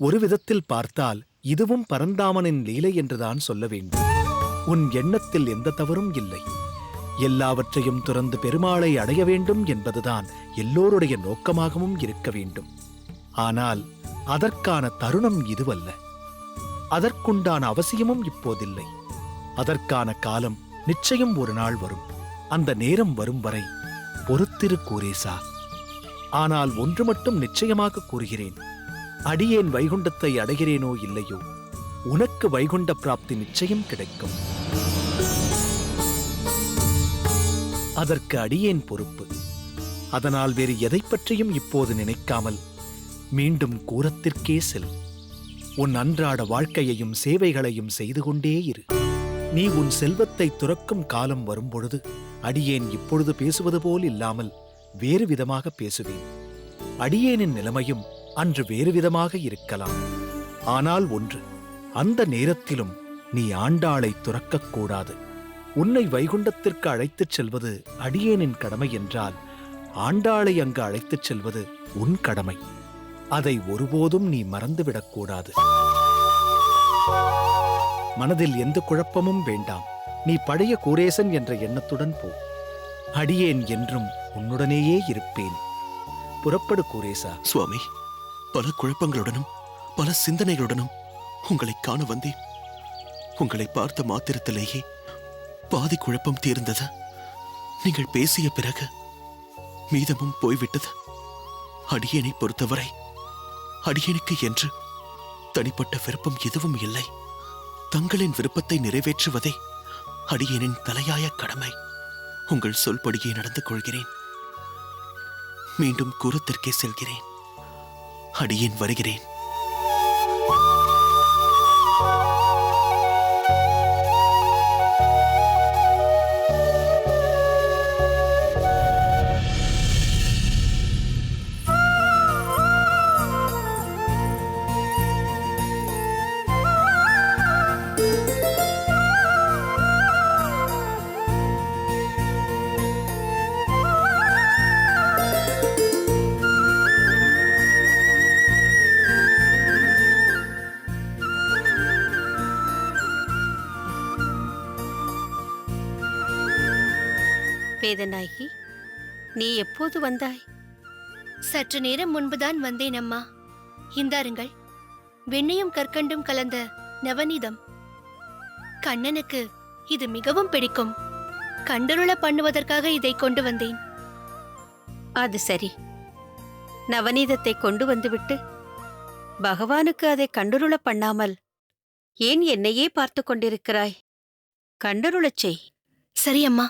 ஒரு விதத்தில் பார்த்தால் இதுவும் பரந்தாமனின் லீலை என்றுதான் சொல்ல வேண்டும். உன் எண்ணத்தில் எந்த தவறும் இல்லை. எல்லாவற்றையும் துறந்து பெருமாளை அடைய வேண்டும் என்பதுதான் எல்லோருடைய நோக்கமாகவும் இருக்க வேண்டும். ஆனால் அதற்கான தருணம் இதுவல்ல. அதற்குண்டான அவசியமும் இப்போதில்லை. அதற்கான காலம் நிச்சயம் ஒரு நாள் வரும். அந்த நேரம் வரும் வரை பொறுத்திரு கூரேசா. ஆனால் ஒன்று மட்டும் நிச்சயமாக கூறுகிறேன். அடியேன் வைகுண்டத்தை அடைகிறேனோ இல்லையோ, உனக்கு வைகுண்ட பிராப்தி நிச்சயம் கிடைக்கும். அதற்கு அடியேன் பொறுப்பு. அதனால் வேறு எதை பற்றியும் இப்போது நினைக்காமல் மீண்டும் கூரத்திற்கே செல். உன் அன்றாட வாழ்க்கையையும் சேவைகளையும் செய்து கொண்டே இரு. நீ உன் செல்வத்தை துறக்கும் காலம் வரும்பொழுது அடியேன் இப்பொழுது பேசுவது போல் இல்லாமல் வேறு விதமாக பேசுவேன். அடியேனின் நிலைமையும் அன்று வேறு விதமாக இருக்கலாம். ஆனால் ஒன்று, அந்த நேரத்திலும் நீ ஆண்டாளை துறக்கக்கூடாது. உன்னை வைகுண்டத்திற்கு அழைத்துச் செல்வது அடியேனின் கடமை என்றால், ஆண்டாளை அங்கு அழைத்துச் செல்வது உன் கடமை. அதை ஒருபோதும் நீ மறந்துவிடக்கூடாது. மனதில் எந்த குழப்பமும் வேண்டாம். நீ பழைய கூரேசன் என்ற எண்ணத்துடன் போ. அடியேன் என்றும் உன்னுடனேயே இருப்பேன். புறப்படு கூரேசா. சுவாமி, பல குழப்பங்களுடனும் பல சிந்தனைகளுடனும் உங்களை காண வந்தேன். உங்களை பார்த்த மாத்திரத்திலேயே பாதி குழப்பம் தீர்ந்தது. நீங்கள் பேசிய பிறகு மீதமும் போய்விட்டது. அடியேனை பொறுத்தவரை அடியேனுக்கு என்று தனிப்பட்ட விருப்பம் எதுவும் இல்லை. தங்களின் விருப்பத்தை நிறைவேற்றுவதே அடியேனின் தலையாய கடமை. உங்கள் சொல்படியே நடந்து கொள்கிறேன். மீண்டும் கூரத்திற்கே செல்கிறேன். அடியேன் வருகிறேன். வேதநாயகி, நீ எப்போது வந்தாய்? சற்று நேரம் முன்புதான் வந்தேன் அம்மா. இந்தாருங்கள், வெண்ணையும் கற்கண்டும் கலந்த நவநீதம். கண்ணனுக்கு இது மிகவும் பிடிக்கும். கண்டருள பண்ணுவதற்காக இதை கொண்டு வந்தேன். அது சரி, நவநீதத்தை கொண்டு வந்துவிட்டு பகவானுக்கு அதை கண்டருள பண்ணாமல் ஏன் என்னையே பார்த்து கொண்டிருக்கிறாய்? கண்டருளச் செய். சரி அம்மா.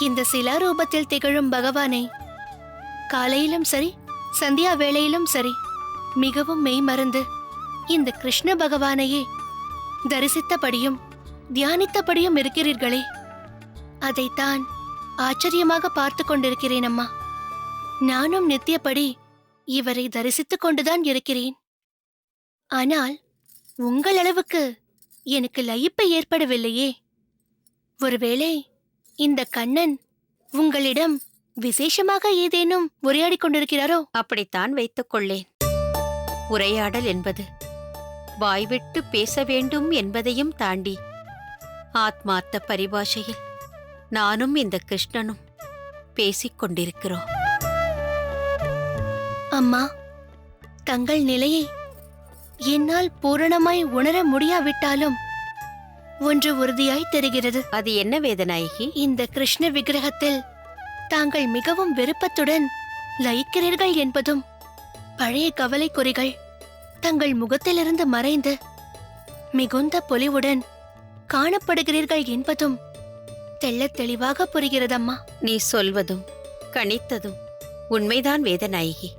இந்த சிலாரூபத்தில் திகழும் பகவானை காலையிலும் சரி, சந்தியா வேளையிலும் சரி, மிகவும் மெய்மறந்து இந்த கிருஷ்ண பகவானையே தரிசித்தபடியும் தியானித்தபடியும் இருக்கிறீர்களே, அதைத்தான் ஆச்சரியமாக பார்த்து கொண்டிருக்கிறேன் அம்மா. நானும் நித்தியப்படி இவரை தரிசித்துக் கொண்டுதான் இருக்கிறேன். ஆனால் உங்கள் அளவுக்கு எனக்கு லயிப்பு ஏற்படவில்லையே. ஒருவேளை இந்த கண்ணன் உங்களிடம் விசேஷமாக ஏதேனும் உரையாடிக் கொண்டிருக்கிறாரோ? அப்படித்தான் வைத்துக் கொள்ளேன். உரையாடல் என்பது வாய்விட்டு பேச வேண்டும் என்பதையும் தாண்டி ஆத்மார்த்த பரிபாஷையில் நானும் இந்த கிருஷ்ணனும் பேசிக் கொண்டிருக்கிறோம். அம்மா, தங்கள் நிலையை என்னால் பூரணமாய் உணர முடியாவிட்டாலும் ஒன்று உறுதியாய் தெரிகிறது. அது என்ன வேதநாயகி? இந்த கிருஷ்ண விக்கிரகத்தில் தாங்கள் மிகவும் விருப்பத்துடன் லயிக்கிறீர்கள் என்பதும், பழைய கவலை குறிகள் தங்கள் முகத்திலிருந்து மறைந்து மிகுந்த பொலிவுடன் காணப்படுகிறீர்கள் என்பதும் தெள்ளத் தெளிவாக புரிகிறதம்மா. நீ சொல்வதும் கணித்ததும் உண்மைதான் வேதநாயகி.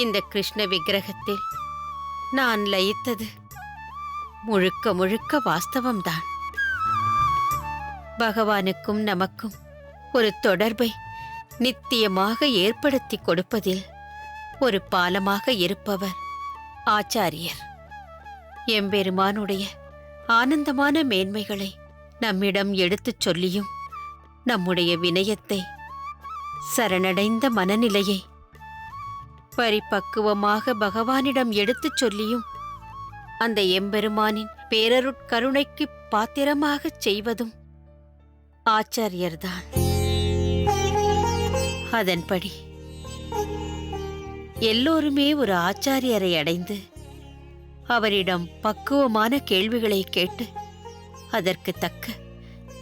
இந்த கிருஷ்ண விக்கிரகத்தில் நான் லயித்தது முழுக்க முழுக்க வாஸ்தவம்தான். பகவானுக்கும் நமக்கும் ஒரு தொடர்பை நித்தியமாக ஏற்படுத்தி கொடுப்பதில் ஒரு பாலமாக இருப்பவர் ஆச்சாரியர் எம்பெருமானுடைய ஆனந்தமான மேன்மைகளை நம்மிடம் எடுத்துச் சொல்லியும் நம்முடைய வினயத்தை, சரணடைந்த மனநிலையை பரிபக்குவமாக பகவானிடம் எடுத்துச் சொல்லியும் அந்த எம்பெருமானின் பேரருட்கருணைக்கு பாத்திரமாகச் செய்வதும் ஆச்சாரியர்தான். அதன்படி எல்லோருமே ஒரு ஆச்சாரியரை அடைந்து அவரிடம் பக்குவமான கேள்விகளை கேட்டு அதற்கு தக்க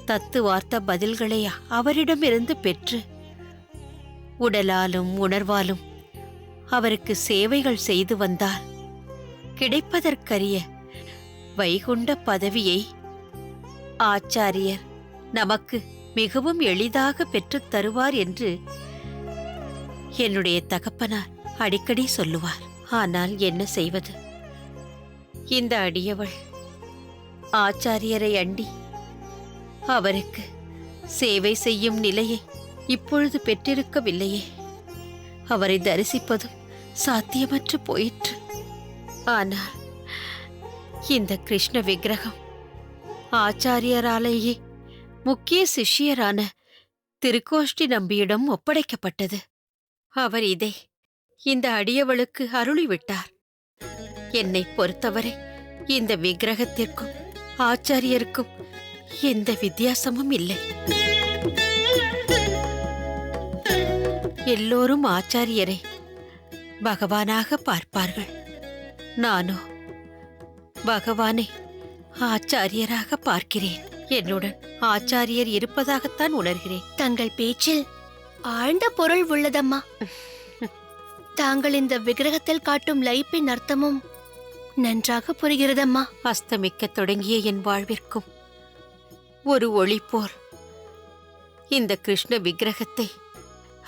தத்துவார்த்த பதில்களை அவரிடமிருந்து பெற்று உடலாலும் உணர்வாலும் அவருக்கு சேவைகள் செய்து வந்தால் கிடைப்பதற்கரிய வைகுண்ட பதவியை ஆச்சாரியர் நமக்கு மிகவும் எளிதாக பெற்றுத் தருவார் என்று என்னுடைய தகப்பனார் அடிக்கடி சொல்லுவார். ஆனால் என்ன செய்வது? இந்த அடியவள் ஆச்சாரியரை அண்டி அவருக்கு சேவை செய்யும் நிலையை இப்பொழுது பெற்றிருக்கவில்லையே. அவரை தரிசிப்பதும் சாத்தியமற்று போயிற்று. ஆனால் இந்த கிருஷ்ண விக்கிரகம் ஆச்சாரியராலேயே முக்கிய சிஷ்யரான திருக்கோஷ்டி நம்பியிடம் ஒப்படைக்கப்பட்டது. அவர் இதை இந்த அடியவளுக்கு அருளிவிட்டார். என்னை பொறுத்தவரை இந்த விக்கிரகத்திற்கும் ஆச்சாரியருக்கும் எந்த வித்தியாசமும் இல்லை. எல்லோரும் ஆச்சாரியரை பகவானாக பார்ப்பார்கள். நானோ பகவானை ஆச்சாரியராக பார்க்கிறேன். என்னுடன் ஆச்சாரியர் இருப்பதாகத்தான் உணர்கிறேன். தங்கள் பேச்சில் ஆழ்ந்த பொருள் உள்ளதம்மா. தாங்கள் இந்த விக்கிரகத்தில் காட்டும் லயிப்பின் அர்த்தமும் நன்றாக புரிகிறதம்மா. அஸ்தமிக்கத் தொடங்கிய என் வாழ்விற்கும் ஒரு ஒளி போல் இந்த கிருஷ்ண விக்கிரகத்தை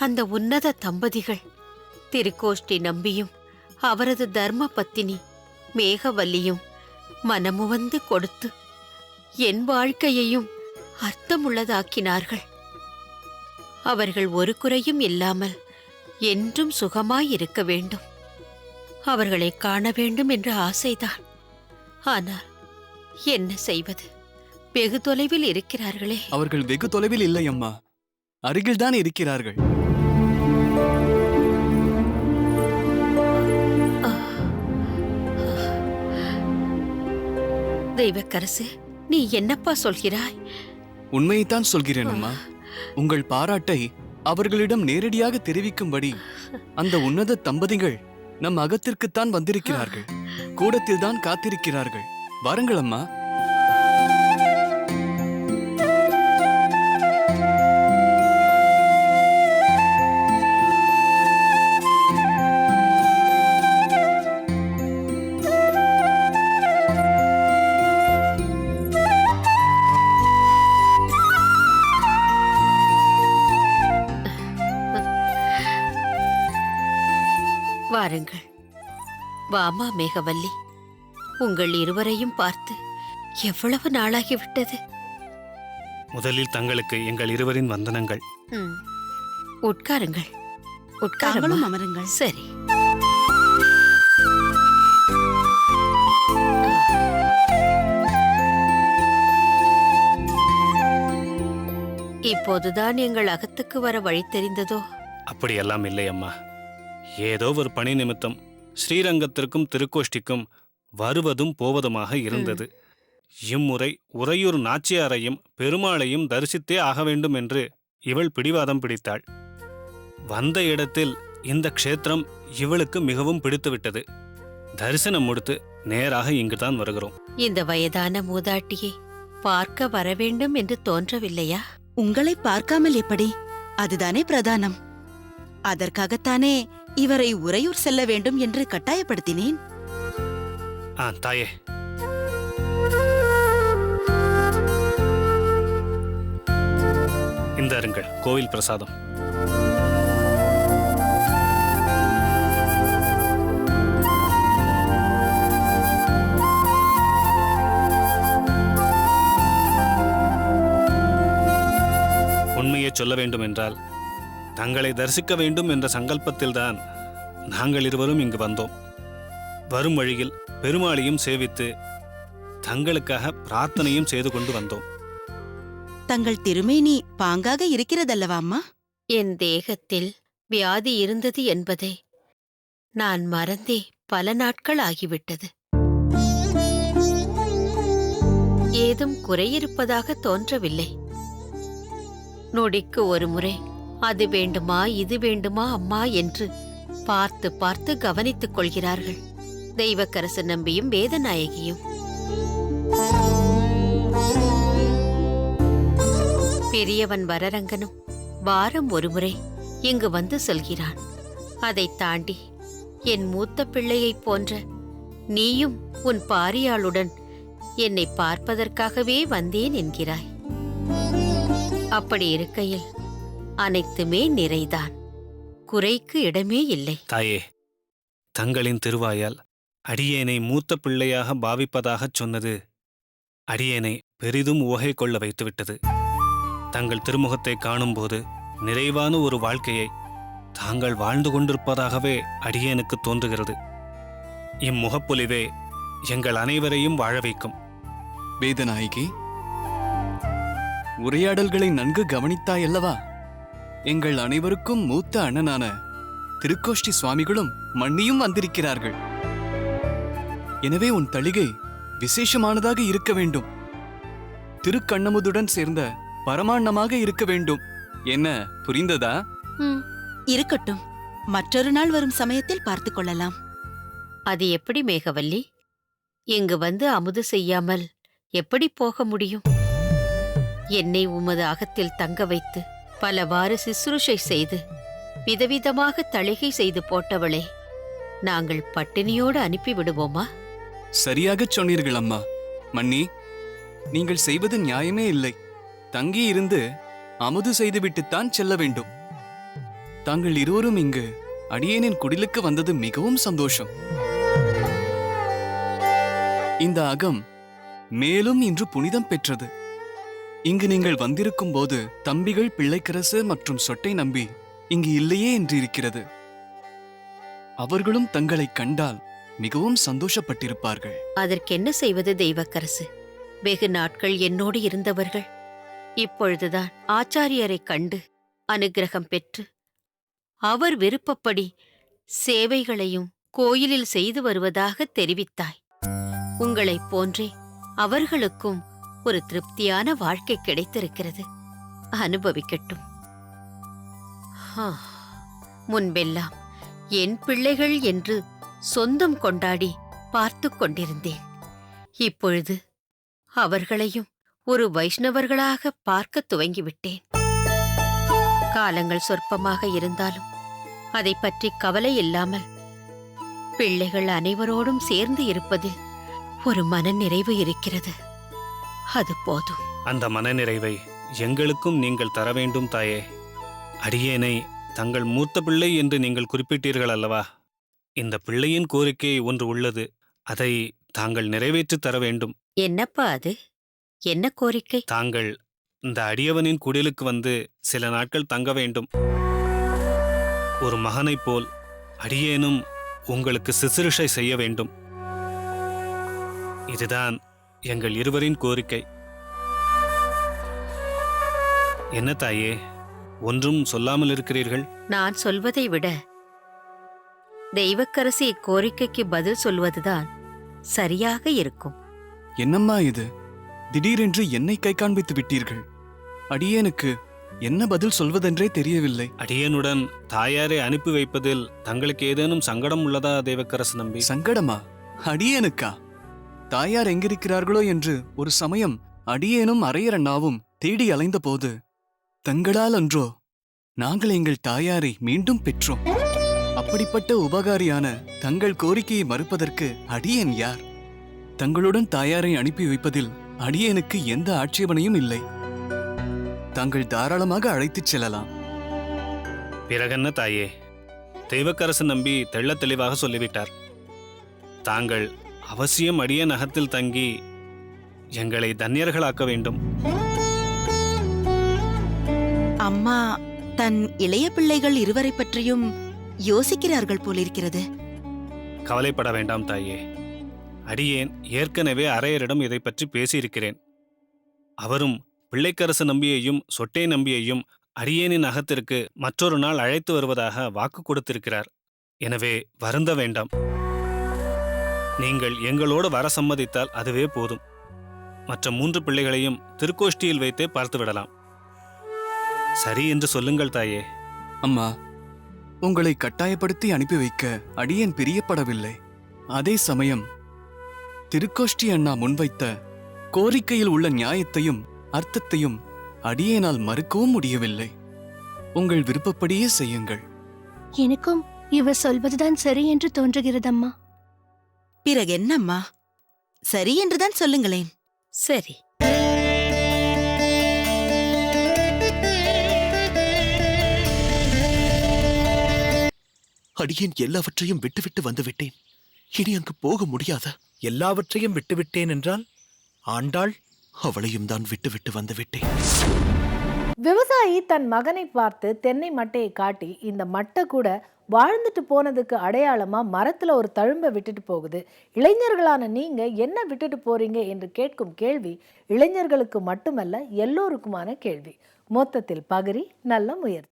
அந்த உன்னத தம்பதிகள் திருக்கோஷ்டி நம்பியும் அவரது தர்ம பத்தினி மேகவல்லியும் மனமுவந்து கொடுத்து என் வாழ்க்கையையும் அர்த்தமுள்ளதாக்கினார்கள். அவர்கள் ஒரு குறையும் இல்லாமல் என்றும் சுகமாயிருக்க வேண்டும். அவர்களை காண வேண்டும் என்ற ஆசைதான். ஆனால் என்ன செய்வது? வெகு தொலைவில் இருக்கிறார்களே. அவர்கள் வெகு தொலைவில் இல்லை அம்மா, அருகில்தான் இருக்கிறார்கள். தெய்வக்கரசு, நீ என்னப்பா சொல்கிறாய்? உண்மையைத்தான் சொல்கிறேன் அம்மா. உங்கள் பாராட்டை அவர்களிடம் நேரடியாக தெரிவிக்கும்படி அந்த உன்னத தம்பதிகள் நம் அகத்திற்குத்தான் வந்திருக்கிறார்கள். கூடத்தில்தான் காத்திருக்கிறார்கள். வாருங்கள் அம்மா. வாருங்கள். வாமா மேகவல்லி, உங்கள் இருவரையும் பார்த்து எவ்வளவு நாளாகிவிட்டது. முதலில் தங்களுக்கு எங்கள் இருவரின் வந்தனங்கள். உட்காருங்கள். தாங்களும் அமருங்கள். சரி. இப்போதுதான் எங்கள் அகத்துக்கு வர வழி தெரிந்ததோ? அப்படியெல்லாம் இல்லை அம்மா. ஏதோ ஒரு பணி நிமித்தம் ஸ்ரீரங்கத்திற்கும் திருக்கோஷ்டிக்கும் வருவதும் போவதுமாக இருந்தது. இம்முறை உறையூர் நாச்சியாரையும் பெருமாளையும் தரிசித்தே ஆக வேண்டும் என்று இவள் பிடிவாதம் பிடித்தாள். வந்த இடத்தில் இந்த க்ஷேத்திரம் இவளுக்கு மிகவும் பிடித்துவிட்டது. தரிசனம் முடித்து நேராக இங்குதான் வருகிறோம். இந்த வயதான மூதாட்டியை பார்க்க வரவேண்டும் என்று தோன்றவில்லையா? உங்களை பார்க்காமல் எப்படி? அதுதானே பிரதானம். அதற்காகத்தானே இவரை உறையூர் செல்ல வேண்டும் என்று கட்டாயப்படுத்தினேன். தாயே, இந்த அருங்கள் கோவில் பிரசாதம். உண்மையை சொல்ல வேண்டும் என்றால் தங்களை தரிசிக்க வேண்டும் என்ற சங்கல்பத்தில்தான் நாங்கள் இருவரும் இங்கு வந்தோம். வரும் வழியில் பெருமாளையும் சேவித்து தங்களுக்காக பிரார்த்தனையும் செய்து கொண்டு வந்தோம். தங்கள் திருமேனி பாங்காக இருக்கிறதல்லவா அம்மா? என் தேகத்தில் வியாதி இருந்தது என்பதை நான் மறந்தே பல நாட்கள் ஆகிவிட்டது. ஏதும் குறையிருப்பதாக தோன்றவில்லை. நொடிக்கு ஒரு முறை அது வேண்டுமா இது வேண்டுமா அம்மா என்று பார்த்து பார்த்து கவனித்துக் கொள்கிறார்கள் தெய்வக்கரசு நம்பியும் வேதநாயகியும். பெரியவன் வரரங்கனும் வாரம் ஒருமுறை இங்கு வந்து சொல்கிறான். அதைத் தாண்டி என் மூத்த பிள்ளையைப் போன்ற நீயும் உன் பாரியாளுடன் என்னை பார்ப்பதற்காகவே வந்தேன் என்கிறாய். அப்படி இருக்கையில் அனைத்துமே நிறைதான், குறைக்கு இடமே இல்லை. தாயே, தங்களின் திருவாயால் அடியேனை மூத்த பிள்ளையாக பாவிப்பதாகச் சொன்னது அடியேனை பெரிதும் உவகை கொள்ள வைத்துவிட்டது. தங்கள் திருமுகத்தை காணும்போது நிறைவான ஒரு வாழ்க்கையை தாங்கள் வாழ்ந்து கொண்டிருப்பதாகவே அடியேனுக்கு தோன்றுகிறது. இம்முகப்பொலிவே எங்கள் அனைவரையும் வாழ வைக்கும். வேதநாயகி, உரையாடல்களை நன்கு கவனித்தாயல்லவா? எங்கள் அனைவருக்கும் மூத்த அண்ணனான திருக்கோஷ்டி சுவாமிகளும் மன்னியும் வந்திருக்கிறார்கள். எனவே உன் தளிகை விசேஷமானதாக இருக்க வேண்டும். திருக்கண்ணமுதுடன் சேர்ந்த பரமாண்ணமாக இருக்க வேண்டும். என்ன, புரிந்ததா? இருக்கட்டும், மற்றொரு நாள் வரும் சமயத்தில் பார்த்துக் கொள்ளலாம். அது எப்படி மேகவல்லி? இங்கு வந்து அமுது செய்யாமல் எப்படி போக முடியும்? என்னை உமது அகத்தில் தங்க வைத்து பலவாறு சிசுருஷை செய்து விதவிதமாக தளிகை செய்து போட்டவளே, நாங்கள் பட்டினியோடு அனுப்பிவிடுவோமா? சரியாகச் சொன்னீர்கள் அம்மா. மன்னி, நீங்கள் செய்வது நியாயமே இல்லை. தங்கி இருந்து அமுது செய்துவிட்டுத்தான் செல்ல வேண்டும். தாங்கள் இருவரும் இங்கு அடியேனின் குடிலுக்கு வந்தது மிகவும் சந்தோஷம். இந்த அகம் மேலும் இன்று புனிதம் பெற்றது. இங்கு நீங்கள் வந்திருக்கும் போது தம்பிகள் பிள்ளைக்கரசு மற்றும் சொட்டை நம்பி இங்கு இல்லையே என்று இருக்கிறது. அவர்களும் தங்களைக் கண்டால் மிகவும் சந்தோஷப்பட்டிருப்பார்கள். அதற்கென்ன செய்வது தெய்வக்கரசு? வெகு நாட்கள் என்னோடு இருந்தவர்கள் இப்பொழுதுதான் ஆச்சாரியரைக் கண்டு அனுக்கிரகம் பெற்று அவர் விருப்பப்படி சேவைகளையும் கோயிலில் செய்து வருவதாக தெரிவித்தாய். உங்களைப் போன்றே அவர்களுக்கும் ஒரு திருப்தியான வாழ்க்கை கிடைத்திருக்கிறது. அனுபவிக்கட்டும். முன்பெல்லாம் என் பிள்ளைகள் என்று சொந்தம் கொண்டாடி பார்த்து கொண்டிருந்தேன். இப்பொழுது அவர்களையும் ஒரு வைஷ்ணவர்களாக பார்க்க துவங்கிவிட்டேன். காலங்கள் சொற்பமாக இருந்தாலும் அதை பற்றி கவலை இல்லாமல் பிள்ளைகள் அனைவரோடும் சேர்ந்து இருப்பதில் ஒரு மனநிறைவு இருக்கிறது. அது போதும். அந்த மனநிறைவை எங்களுக்கும் நீங்கள் தர வேண்டும் தாயே. அடியேனை தங்கள் மூத்த பிள்ளை என்று நீங்கள் குறிப்பிட்டீர்கள் அல்லவா? இந்த பிள்ளையின் கோரிக்கை ஒன்று உள்ளது. அதை தாங்கள் நிறைவேற்றித் தர வேண்டும். என்னப்பா அது? என்ன கோரிக்கை? தாங்கள் இந்த அடியவனின் குடிலுக்கு வந்து சில நாட்கள் தங்க வேண்டும். ஒரு மகனைப் போல் அடியேனும் உங்களுக்கு சிசுருஷை செய்ய வேண்டும். இதுதான் எங்கள் இருவரின் கோரிக்கை. என்ன தாயே, ஒன்றும் சொல்லாமல் இருக்கிறீர்கள்? நான் சொல்வதை விட தெய்வக்கரசி இக்கோரிக்கைக்கு பதில் சொல்வதுதான் சரியாக இருக்கும். என்னம்மா இது? திடீரென்று என்னை கை காண்பித்து விட்டீர்கள். அடியேனுக்கு என்ன பதில் சொல்வதென்றே தெரியவில்லை. அடியேனுடன் தாயாரை அனுப்பி வைப்பதில் தங்களுக்கு ஏதேனும் சங்கடம் உள்ளதா தெய்வக்கரசு நம்பி? சங்கடமா? அடியேனுக்கா? தாயார் எங்கிருக்கிறார்களோ என்று ஒரு சமயம் அடியேனும் அரையரண்ணாவும் தேடி அலைந்த போது தங்களால் அன்றோ நாங்கள் எங்கள் தாயாரை மீண்டும் பெற்றோம். அப்படிப்பட்ட உபகாரியான தங்கள் கோரிக்கையை மறுப்பதற்கு அடியேன் யார்? தங்களுடன் தாயாரை அனுப்பி வைப்பதில் அடியேனுக்கு எந்த ஆட்சேபனையும் இல்லை. தாங்கள் தாராளமாக அழைத்துச் செல்லலாம். பிறகென்ன தாயே, தெய்வக்கரசு நம்பி தெள்ளத் தெளிவாக சொல்லிவிட்டார். தாங்கள் அவசியம் அடியேன் அகத்தில் தங்கி எங்களை தன்யர்களாக்க வேண்டும். அம்மா தன் இளைய பிள்ளைகள் இருவரை பற்றியும் யோசிக்கிறார்கள் போலிருக்கிறது. கவலைப்பட வேண்டாம் தாயே. அடியேன் ஏற்கனவே அரையரிடம் இதை பற்றி பேசியிருக்கிறேன். அவரும் பிள்ளைக்கரசு நம்பியையும் சொட்டை நம்பியையும் அடியேனின் அகத்திற்கு மற்றொரு நாள் அழைத்து வருவதாக வாக்கு கொடுத்திருக்கிறார். எனவே வருந்த வேண்டாம். நீங்கள் எங்களோடு வர சம்மதித்தால் அதுவே போதும். மற்ற 3 பிள்ளைகளையும் திருக்கோஷ்டியில் வைத்தே பார்த்து விடலாம். சரி என்று சொல்லுங்கள் தாயே. அம்மா, உங்களை கட்டாயப்படுத்தி அனுப்பி வைக்க அடியேன் பிரியப்படவில்லை. அதே சமயம் திருக்கோஷ்டி அண்ணா முன்வைத்த கோரிக்கையில் உள்ள நியாயத்தையும் அர்த்தத்தையும் அடியேனால் மறுக்கவும் முடியவில்லை. உங்கள் விருப்பப்படியே செய்யுங்கள். எனக்கும் இவர் சொல்வதுதான் சரி என்று தோன்றுகிறதம்மா. பிறகு என்னம்மா, சரி என்றுதான் சொல்லுங்களேன். சரி. அடியேன் எல்லாவற்றையும் விட்டுவிட்டு வந்துவிட்டேன். இனி அங்கு போக முடியாதா? எல்லாவற்றையும் விட்டுவிட்டேன் என்றால் ஆண்டாள்? அவளையும் தான் விட்டுவிட்டு வந்துவிட்டேன். விவசாயி தன் மகனை பார்த்து தென்னை மட்டையை காட்டி, இந்த மட்டை கூட வாழ்ந்துட்டு போனதுக்கு அடையாளமா மரத்துல ஒரு தழும்ப விட்டுட்டு போகுது, இளைஞர்களான நீங்க என்ன விட்டுட்டு போறீங்க என்று கேட்கும் கேள்வி இளைஞர்களுக்கு மட்டுமல்ல, எல்லோருக்குமான கேள்வி. மொத்தத்தில் பகிரி, நல்ல முயற்சி.